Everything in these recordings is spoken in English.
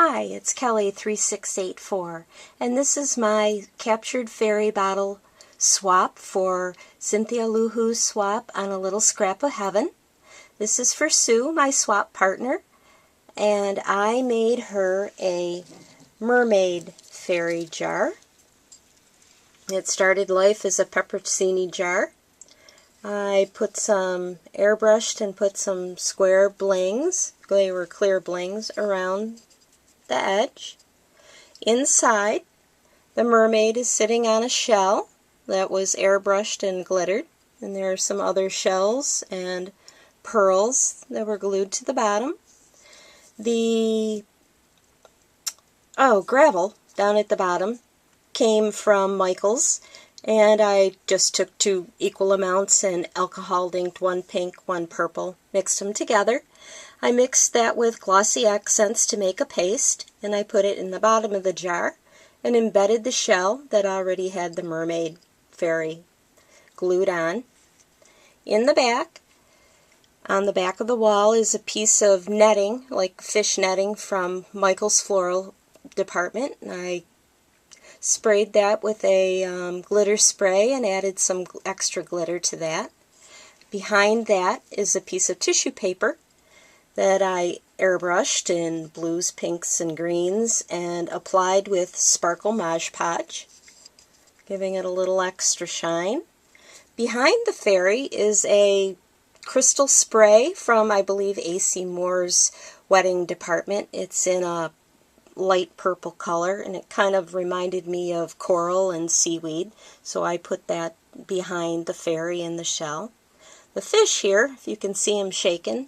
Hi, it's Kelly3684, and this is my captured fairy bottle swap for Cynthialoowho's swap on A Little Scrap of Heaven. This is for Sue, my swap partner, and I made her a mermaid fairy jar. It started life as a pepperoncini jar. I put some airbrushed and put some square blings, they were clear blings, around the edge. Inside, the mermaid is sitting on a shell that was airbrushed and glittered, and there are some other shells and pearls that were glued to the bottom. The gravel down at the bottom came from Michael's, and I just took 2 equal amounts and alcohol inked, 1 pink, 1 purple, mixed them together. I mixed that with glossy accents to make a paste, and I put it in the bottom of the jar and embedded the shell that already had the mermaid fairy glued on. In the back, on the back of the wall, is a piece of netting, like fish netting from Michael's floral department. I sprayed that with a glitter spray and added some extra glitter to that. Behind that is a piece of tissue paper that I airbrushed in blues, pinks, and greens and applied with sparkle Mod Podge, giving it a little extra shine. Behind the fairy is a crystal spray from, I believe, A.C. Moore's wedding department. It's in a light purple color, and it kind of reminded me of coral and seaweed, so I put that behind the fairy in the shell. The fish here, if you can see them shaking,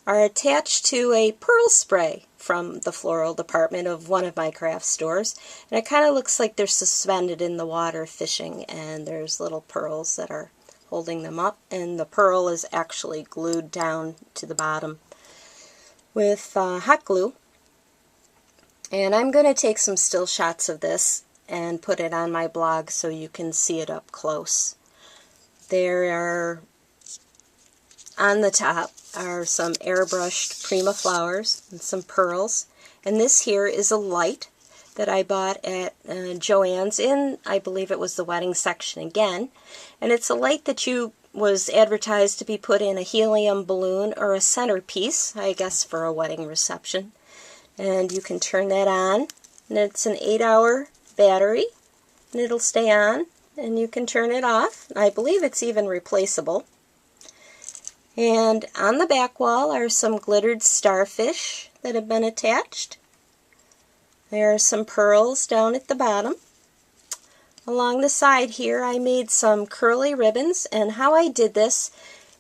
are attached to a pearl spray from the floral department of one of my craft stores, and it kind of looks like they're suspended in the water fishing, and there's little pearls that are holding them up, and the pearl is actually glued down to the bottom with hot glue. And I'm going to take some still shots of this and put it on my blog so you can see it up close. There are, on the top, are some airbrushed Prima flowers and some pearls. And this here is a light that I bought at Joann's in, I believe it was the wedding section again. And it's a light that was advertised to be put in a helium balloon or a centerpiece, I guess for a wedding reception. And you can turn that on, and it's an 8-hour battery, and it'll stay on, and you can turn it off. I believe it's even replaceable. And on the back wall are some glittered starfish that have been attached. There are some pearls down at the bottom. Along the side here I made some curly ribbons, and how I did this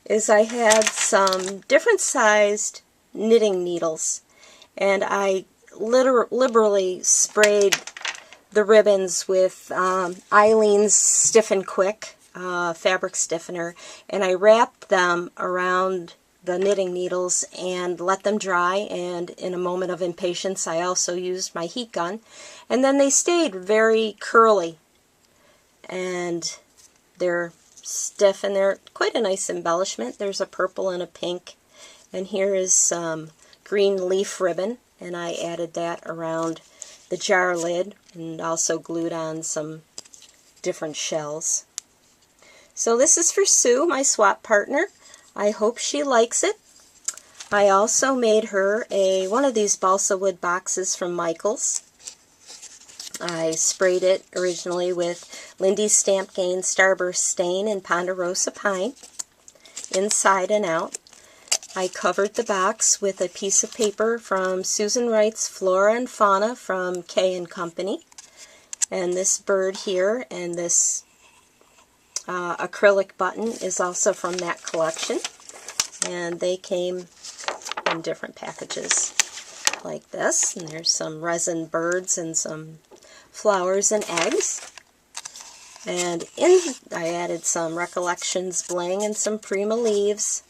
is I had some different sized knitting needles, and I liberally sprayed the ribbons with Eileen's Stiff and Quick fabric stiffener, and I wrapped them around the knitting needles and let them dry, and in a moment of impatience I also used my heat gun, and then they stayed very curly, and they're stiff, and they're quite a nice embellishment. There's a purple and a pink, and here is some green leaf ribbon, and I added that around the jar lid and also glued on some different shells. So this is for Sue, my swap partner. I hope she likes it. I also made her one of these balsa wood boxes from Michael's. I sprayed it originally with Lindy's Stamp Gain Starburst Stain and Ponderosa Pine, inside and out. I covered the box with a piece of paper from Susan Wright's Flora and Fauna from K & Company. And this bird here and this acrylic button is also from that collection, and they came in different packages like this, and there's some resin birds and some flowers and eggs, and I added some Recollections bling and some Prima leaves.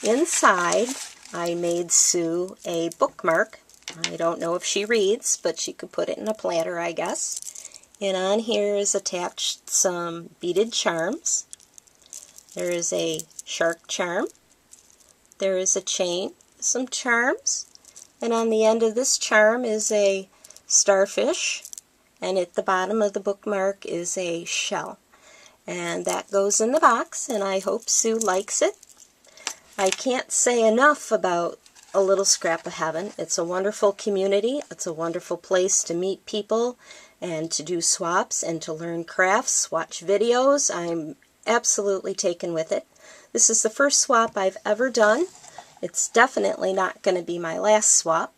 Inside I made Sue a bookmark. I don't know if she reads, but she could put it in a planter, I guess. And on here is attached some beaded charms. There is a shark charm. There is a chain, some charms, And on the end of this charm is a starfish, and at the bottom of the bookmark is a shell. And that goes in the box, and I hope Sue likes it. I can't say enough about A Little Scrap of Heaven. It's a wonderful community. It's a wonderful place to meet people and to do swaps and to learn crafts, watch videos. I'm absolutely taken with it. This is the first swap I've ever done. It's definitely not going to be my last swap.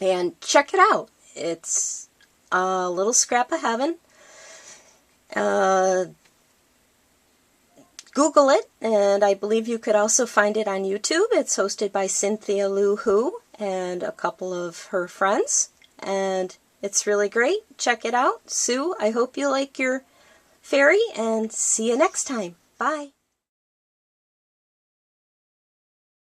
And check it out. It's A Little Scrap of Heaven. Google it, and I believe you could also find it on YouTube. It's hosted by Cynthialoowho and a couple of her friends, and it's really great. Check it out. Sue, I hope you like your fairy, and see you next time. Bye.